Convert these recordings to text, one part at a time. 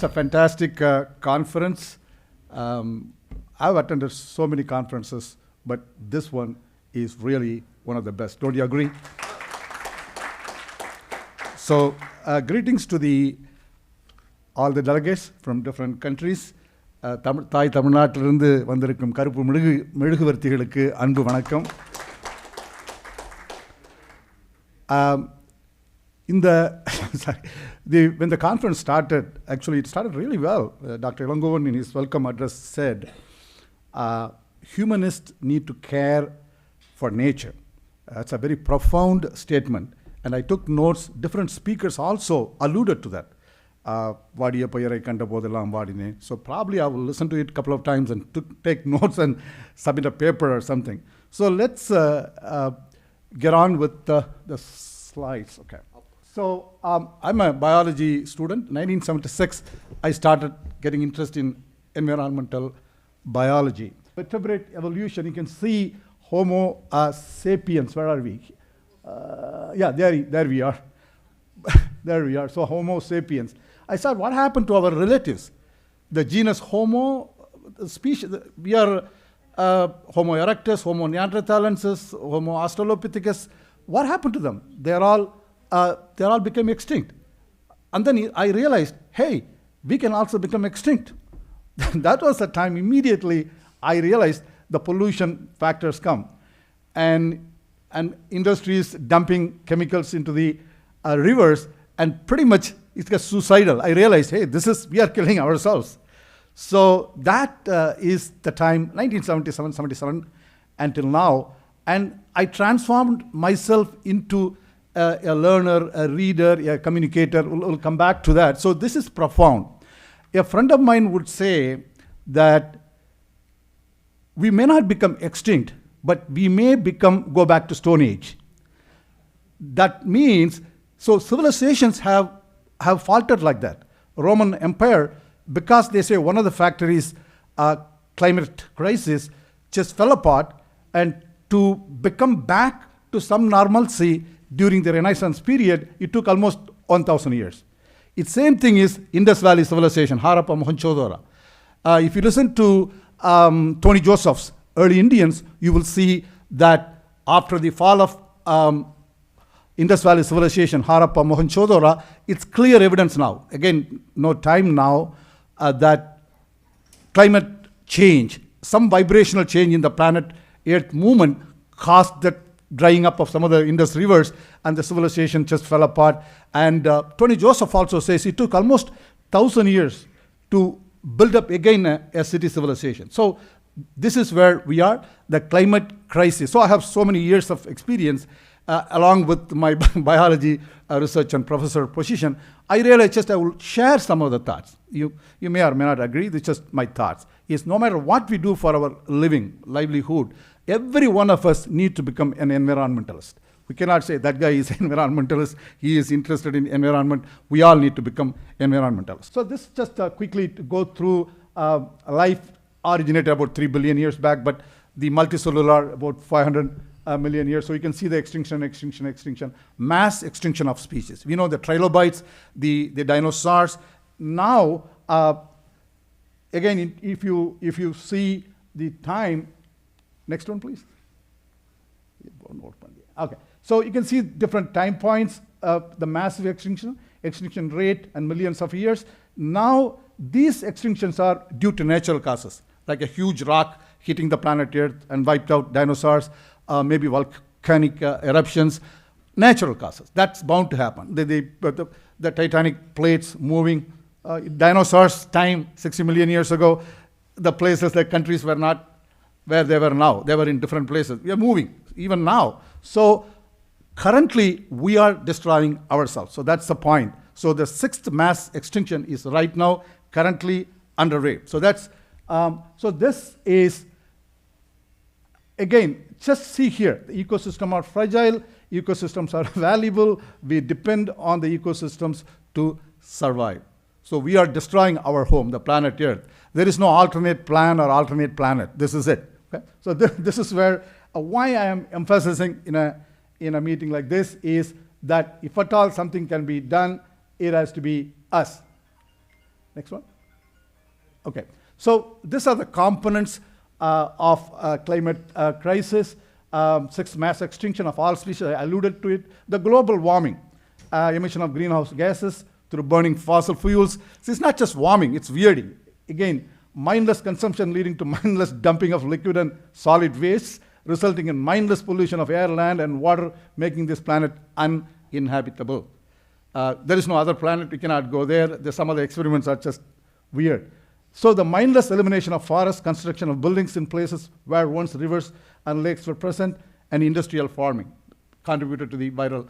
a fantastic conference. I've attended so many conferences, but this one is really one of the best. Don't you agree? So, greetings to all the delegates from different countries. தாய் தமிழ்நாட்டிலிருந்து வந்திருக்கும் கருப்பு மெழுகுவர்த்திகளுக்கு அன்பு வணக்கம். When the conference started, actually it started really well. Dr. Ilangovan in his welcome address said, humanists need to care for nature. That's a very profound statement. And I took notes. Different speakers also alluded to that. So probably I will listen to it a couple of times and take notes and submit a paper or something. So let's get on with the slides. Okay. So I'm a biology student. 1976, I started getting interested in environmental biology. Vertebrate evolution, you can see Homo sapiens. Where are we? Yeah, there we are. There we are. So Homo sapiens. I said, what happened to our relatives? The genus Homo, the species, we are Homo erectus, Homo neanderthalensis, Homo australopithecus. What happened to them? They all became extinct. And then I realized, hey, we can also become extinct. That was the time immediately I realized the pollution factors come. And industries dumping chemicals into the rivers, and pretty much it gets suicidal. I realized, hey, we are killing ourselves. So that is the time, 1977, 77, until now. And I transformed myself into a learner, a reader, a communicator. We'll come back to that. So this is profound. A friend of mine would say that we may not become extinct, but we may go back to Stone Age. That means, so civilizations have faltered like that. Roman Empire, because they say one of the factors climate crisis, just fell apart, and to become back to some normalcy during the Renaissance period, it took almost 1,000 years. It's same thing is Indus Valley civilization, Harappa, Mohenjo-daro. If you listen to Tony Joseph's Early Indians, you will see that after the fall of Indus Valley civilization, Harappa, Mohenjo-daro, it's clear evidence now. Again, no time now, that climate change, some vibrational change in the planet Earth movement caused the drying up of some of the Indus rivers, and the civilization just fell apart. And Tony Joseph also says it took almost 1,000 years to build up again a city civilization. So this is where we are, the climate crisis. So I have so many years of experience along with my biology research and professor position. I realized I will share some of the thoughts. You may or may not agree, it's just my thoughts. Is no matter what we do for our livelihood, every one of us need to become an environmentalist. We cannot say that guy is an environmentalist, he is interested in environment. We all need to become environmentalists. So this just quickly to go through life originated about 3 billion years back, but the multicellular about 500 million years. So you can see the extinction, mass extinction of species. We know the trilobites, the dinosaurs. Now, again, if you see the time, next one, please. Okay, so you can see different time points, the massive extinction rate, and millions of years. Now, these extinctions are due to natural causes, like a huge rock hitting the planet Earth and wiped out dinosaurs, maybe volcanic eruptions, natural causes. That's bound to happen. The tectonic plates moving, dinosaurs' time, 60 million years ago, the places, the countries were not where they were now. They were in different places. We are moving, even now. So currently, we are destroying ourselves. So that's the point. So the 6th mass extinction is right now, currently underway. So that's, so this is, again, just see here, the ecosystems are fragile, ecosystems are valuable, we depend on the ecosystems to survive. So we are destroying our home, the planet Earth. There is no alternate plan or alternate planet. This is it. Okay? So this is where, why I am emphasizing in a meeting like this is that if at all something can be done, it has to be us. Next one. Okay. So these are the components of climate crisis. Sixth, mass extinction of all species. I alluded to it. The global warming, emission of greenhouse gases through burning fossil fuels. So it's not just warming, it's weirding. Again, mindless consumption leading to mindless dumping of liquid and solid wastes, resulting in mindless pollution of air, land, and water, making this planet uninhabitable. There is no other planet, we cannot go there. Some of the experiments are just weird. So the mindless elimination of forests, construction of buildings in places where once rivers and lakes were present, and industrial farming contributed to the viral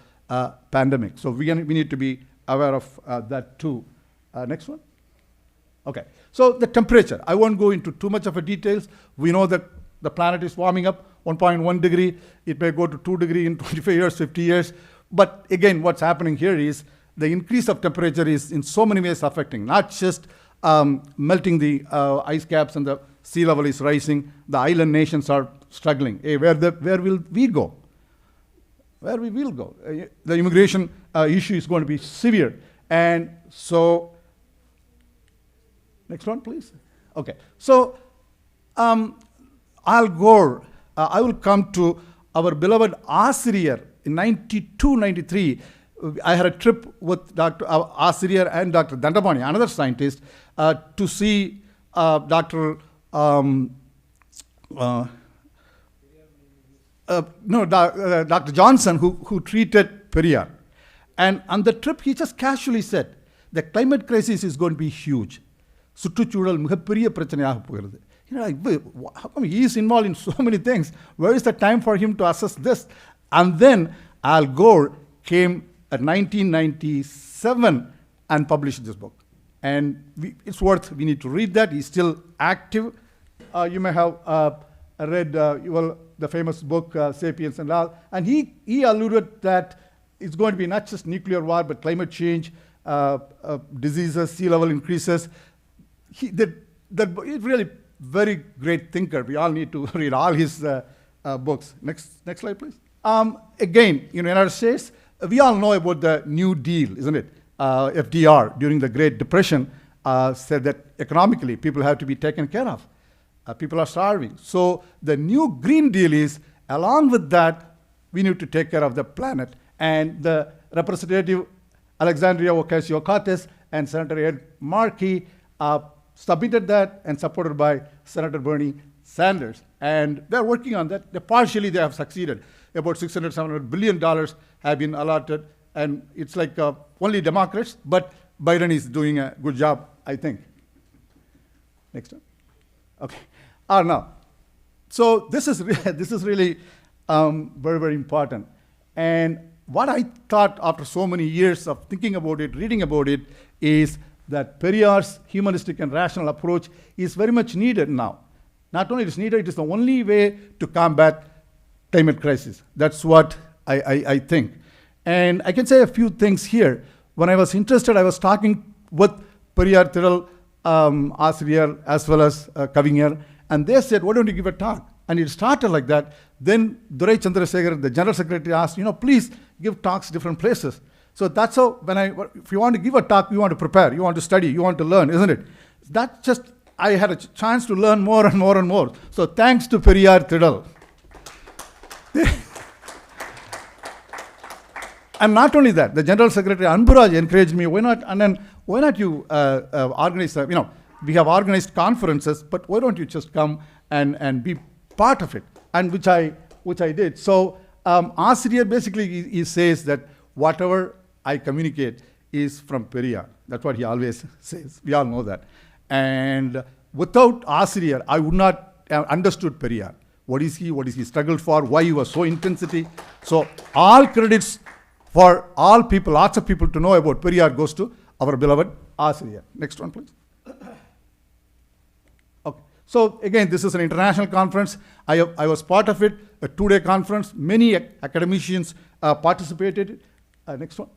pandemic. So we need to be aware of that too. Next one. Okay, so the temperature. I won't go into too much of a details. We know that the planet is warming up 1.1 degree. It may go to 2 degree in 25 years, 50 years. But again, what's happening here is the increase of temperature is in so many ways affecting, not just melting the ice caps and the sea level is rising. The island nations are struggling. Hey, where will we go? Where we will go? The immigration issue is going to be severe. And so, next one, please. Okay. So, Al Gore, I will come to our beloved Assyrier in 92, 93. I had a trip with Dr. Assyrier and Dr. Dandapani, another scientist, to see Dr. Dr. Johnson, who treated Periyar. And on the trip, he just casually said, the climate crisis is going to be huge. சுற்றுச்சூழல் மிகப்பெரிய பிரச்சனையாக போகிறது. How come he is involved in so many things? Where is the time for him to assess this? And then Al Gore came at 1997 and published this book. And it's we need to read that. He's still active. You may have read the famous book, Sapiens and all. And he alluded that it's going to be not just nuclear war, but climate change, diseases, sea level increases. He's really very great thinker. We all need to read all his books. Next slide, please. Again, in the United States, we all know about the New Deal, isn't it? FDR, during the Great Depression, said that economically people have to be taken care of. People are starving. So the new Green Deal is, along with that, we need to take care of the planet. And the Representative Alexandria Ocasio-Cortez and Senator Ed Markey submitted that and supported by Senator Bernie Sanders. And they're working on that. Partially they have succeeded. About $600, $700 billion have been allotted. And it's like only Democrats, but Biden is doing a good job, I think. Next one. Okay. Now, so this is really very, very important. And what I thought after so many years of thinking about it, reading about it, is that Periyar's humanistic and rational approach is very much needed now. Not only it is needed, it is the only way to combat climate crisis. That's what I think. And I can say a few things here. When I was interested, I was talking with Periyar Thiral, Assyrier, as well as Kavinger, and they said, why don't you give a talk? And it started like that. Then Durai Chandrasekhar, the general secretary, asked, please give talks different places. So that's how, if you want to give a talk, you want to prepare, you want to study, you want to learn, isn't it? That just, I had a chance to learn more and more and more. So thanks to Periyar Thiral. And not only that, the General Secretary Anburaj encouraged me, why not you organize, we have organized conferences, but why don't you just come and be part of it? And which I did. So Assyrier basically he says that whatever I communicate is from Periyar. That's what he always says. We all know that. And without Assyrier, I would not have understood Periyar. What is he struggled for, why he was so intensity. So all credits for all people, lots of people to know about Periyar goes to our beloved Assyrier. Next one, please. Okay. So again, this is an international conference. I was part of it, a 2-day conference. Many academicians participated. Next one.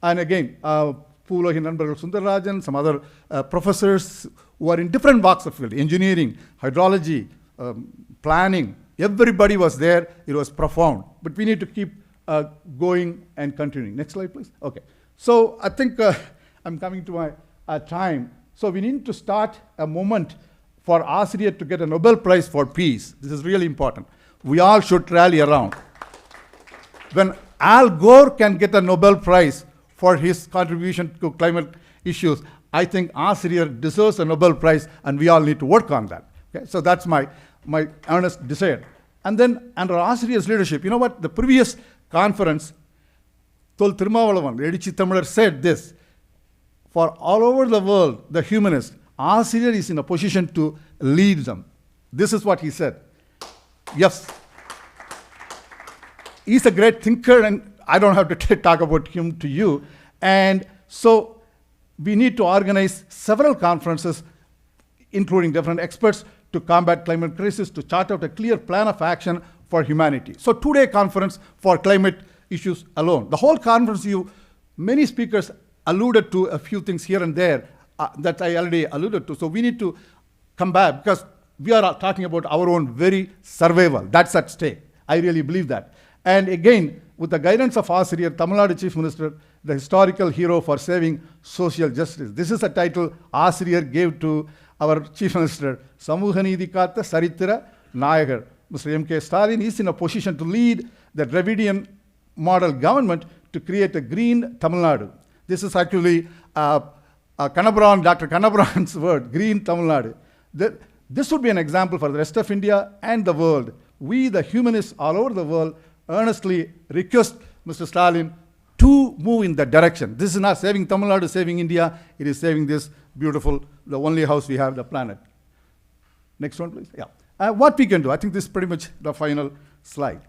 And again, Poologi Nanbargal Sundararajan, some other professors who are in different walks of field, engineering, hydrology, planning. Everybody was there. It was profound. But we need to keep going and continuing. Next slide, please. Okay. So I think I'm coming to my time. So we need to start a movement for Asriya to get a Nobel Prize for peace. This is really important. We all should rally around. When Al Gore can get a Nobel Prize for his contribution to climate issues, I think Asriya deserves a Nobel Prize, and we all need to work on that. Okay? So that's my earnest desire. And then under Asriya's leadership, you know what? The previous conference, Thol Thirumavalavan, Edichi Tamilar, said this: for all over the world, the humanists, Asriya is in a position to lead them. This is what he said. Yes. He's a great thinker, and I don't have to talk about him to you. And so we need to organize several conferences, including different experts, to combat climate crisis, to chart out a clear plan of action for humanity. So 2-day conference for climate issues alone. The whole conference, many speakers alluded to a few things here and there that I already alluded to. So we need to come back, because we are talking about our own very survival. That's at stake. I really believe that. And again, with the guidance of Asriya, Tamil Nadu Chief Minister, the historical hero for saving social justice. This is a title Asriya gave to our Chief Minister. Samuha Neethi Kaatha Sarithara Nayagar. Mr. M.K. Stalin is in a position to lead the Dravidian model government to create a green Tamil Nadu. This is actually Dr. Kannabran's word, green Tamil Nadu. This would be an example for the rest of India and the world. We, the humanists all over the world, earnestly request Mr. Stalin to move in that direction. This is not saving Tamil Nadu, saving India. It is saving this beautiful, the only house we have, the planet. Next one, please. Yeah. What we can do, I think this is pretty much the final slide.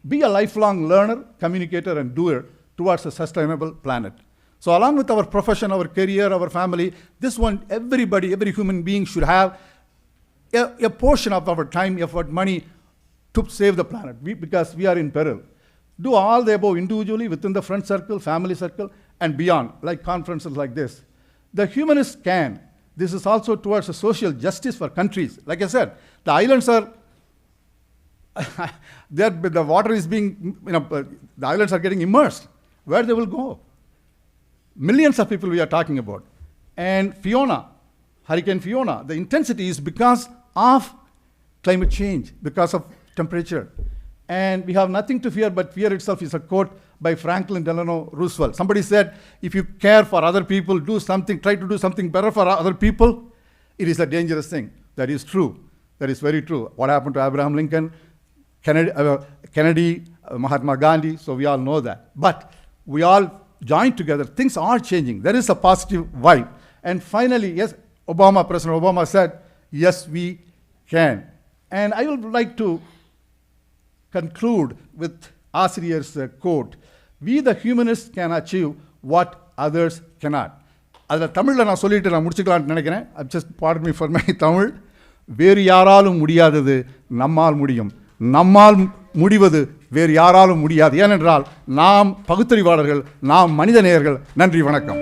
Be a lifelong learner, communicator, and doer towards a sustainable planet. So along with our profession, our career, our family, this one, everybody, every human being should have a portion of our time, effort, money to save the planet, because we are in peril. Do all the above individually, within the friend circle, family circle, and beyond, like conferences like this. The humanists can. This is also towards a social justice for countries. Like I said, the islands are, the water is being, the islands are getting immersed. Where they will go? Millions of people we are talking about. And Fiona, Hurricane Fiona, the intensity is because of climate change, because of temperature. And we have nothing to fear, but fear itself is a quote by Franklin Delano Roosevelt. Somebody said, if you care for other people, do something, try to do something better for other people. It is a dangerous thing. That is true. That is very true. What happened to Abraham Lincoln, Kennedy, Mahatma Gandhi, so we all know that. But we all join together. Things are changing. There is a positive vibe. And finally, yes, President Obama said, yes, we can. And I would like to conclude with Asriya's quote: we the humanists can achieve what others cannot. அதில் தமிழில் நான் சொல்லிட்டு நான் முடிச்சுக்கலான்னு நினைக்கிறேன். Just pardon me for my Tamil. வேறு யாராலும் முடியாதது நம்மால் முடியும். நம்மால் முடிவது வேறு யாராலும் முடியாது. ஏனென்றால் நாம் பகுத்தறிவாளர்கள், நாம் மனித நேயர்கள். நன்றி, வணக்கம்.